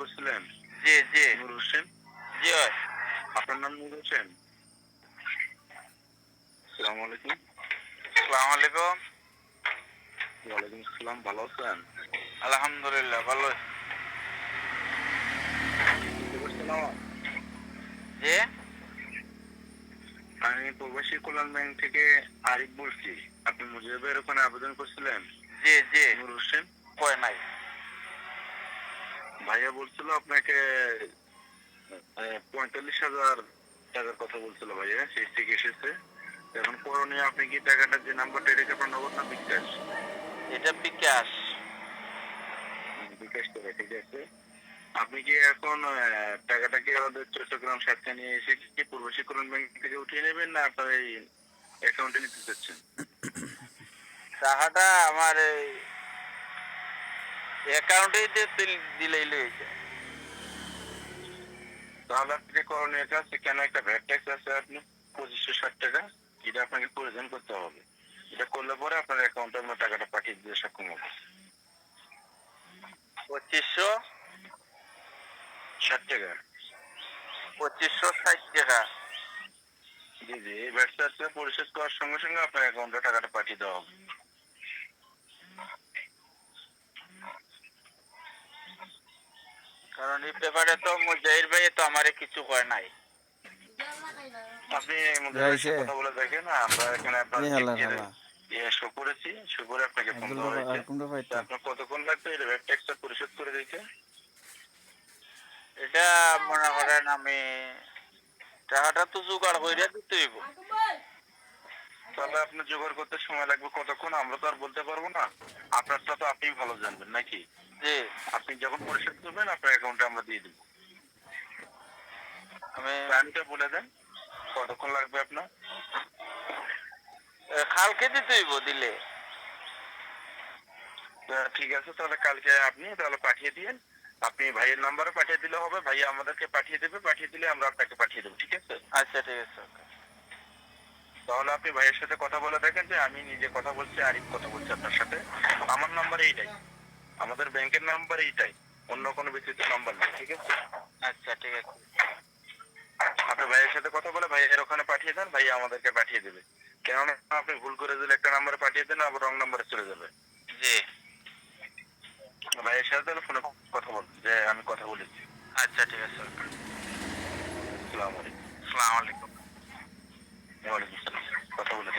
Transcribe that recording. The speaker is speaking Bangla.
করছিলেন? জি, জি, নূর হোসেন? জি ভাই। আপনার নাম নূর হোসেন? আসসালামু আলাইকুম। আসসালামু আলাইকুম। ওয়ালাইকুম আসসালাম। ভালো আছেন? আলহামদুলিল্লাহ ভালো। শুনতে পারছেন আমার? জি, আমি প্রবাসী কল্যাণ ব্যাংক থেকে আরিফ বলছি। আপনি মুজিব ভাইয়ের ওখানে আবেদন করছিলেন? জি, জি, নূর হোসেন? কয় নাই। ভাইয়া বলছিল আপনাকে ৪৫,০০০ টাকার কথা বলছিল ভাইয়া। সেই থেকে এসেছে। এখন করণীয় আপনি কি টাকাটা যে নাম্বারটা এটা কি আপনার নগদ না বিকাশ? এটা বিকাশ। বিকাশ করে ঠিক আছে। আপনি কি এখন টাকাটা কি আমাদের চট্টগ্রাম শাখা নিয়ে এসে কি প্রবাসী কল্যাণ ব্যাংক থেকে উঠিয়ে নেবেন না আপনার এই অ্যাকাউন্টে নিতে চাচ্ছেন? টাকাটা আমার এই অ্যাকাউন্টে দিলেই লয়ে যায়। তাহলে আপনি যে করণীয় কাজ কেন একটা ভ্যাট ট্যাক্স আছে আপনি ২৫৬০ টাকা, এটা আপনাকে প্রয়োজন করতে হবে। এটা করলে পরে আপনার অ্যাকাউন্টে আমরা টাকাটা পাঠিয়ে দিতে সক্ষম হবো। ২৫০০ ৬০ টাকা। ২৫৬০ টাকা। জি জি, এই ভ্যাট ট্যাক্সটা পরিশোধ করার সঙ্গে সঙ্গে আপনার অ্যাকাউন্টে টাকাটা পাঠিয়ে দেওয়া হবে। কারণ এই ব্যাপারে তো মুজাহির ভাই তো আমারে কিছু কয় নাই। আপনি আমাদের যাইছে সাথে কথা বলে দেখেন, আমরা এখানে আপনার এ হালার চেকের হালা শো করেছি, শো করে আপনাকে ফোন আব্দুল দেওয়া বাবা হয়েছে। আর কোনটা তো পাইতো আপনার কতক্ষণ লাগবে এই ভ্যাট ট্যাক্সটা পরিশোধ করে দিতে? এটা মনে করেন আমি টাকাটা তো জোগাড় কইরা দিতে হইব। তাহলে আপনার জোগাড় করতে সময় লাগবে কতক্ষণ আমরা তো আর বলতে পারবো না। আপনারটা তো আপনিই ভালো জানবেন নাকি? জি, আপনি যখন পরিশোধ করবেন আপনার অ্যাকাউন্টে আমরা দিয়ে দেবো। আমি টাইমটা বলে দেন কতক্ষণ লাগবে আপনার। কালকে দিতে হইব দিলে। ঠিক আছে, তাহলে কালকে আপনি তাহলে পাঠিয়ে দিন। আপনি ভাইয়ের নাম্বারে পাঠিয়ে দিলে হবে, ভাইয়া আমাদেরকে পাঠিয়ে দেবে, পাঠিয়ে দিলে আমরা আপনাকে পাঠিয়ে দেবো। ঠিক আছে? আচ্ছা ঠিক আছে। তাহলে আপনি ভাইয়ের সাথে কথা বলে দেখেন যে আমি নিজে কথা বলছি, আরিফ কথা বলছি আপনার সাথে। আমার নাম্বার এইটাই, আমাদের ব্যাংকের নাম্বার এইটাই, অন্য কোনো ব্যক্তিগত নাম্বার নেই। ঠিক আছে? আচ্ছা ঠিক আছে। আপনি ভাইয়ের সাথে কথা বলে ভাইয়ের ওখানে পাঠিয়ে দেন, ভাইয়া আমাদেরকে পাঠিয়ে দেবে। কেননা আপনি ভুল করে দিলে একটা নাম্বারে পাঠিয়ে দেন, আবার রং নাম্বারে চলে যাবে। জি, ভাইয়ের সাথে তাহলে ফোনে কথা বলুন যে আমি কথা বলেছি। আচ্ছা ঠিক আছে। আসসালামু আলাইকুম। আসসালামু আলাইকুম। ওয়ালাইকুম আসসালাম। কথা বলে দেখুন।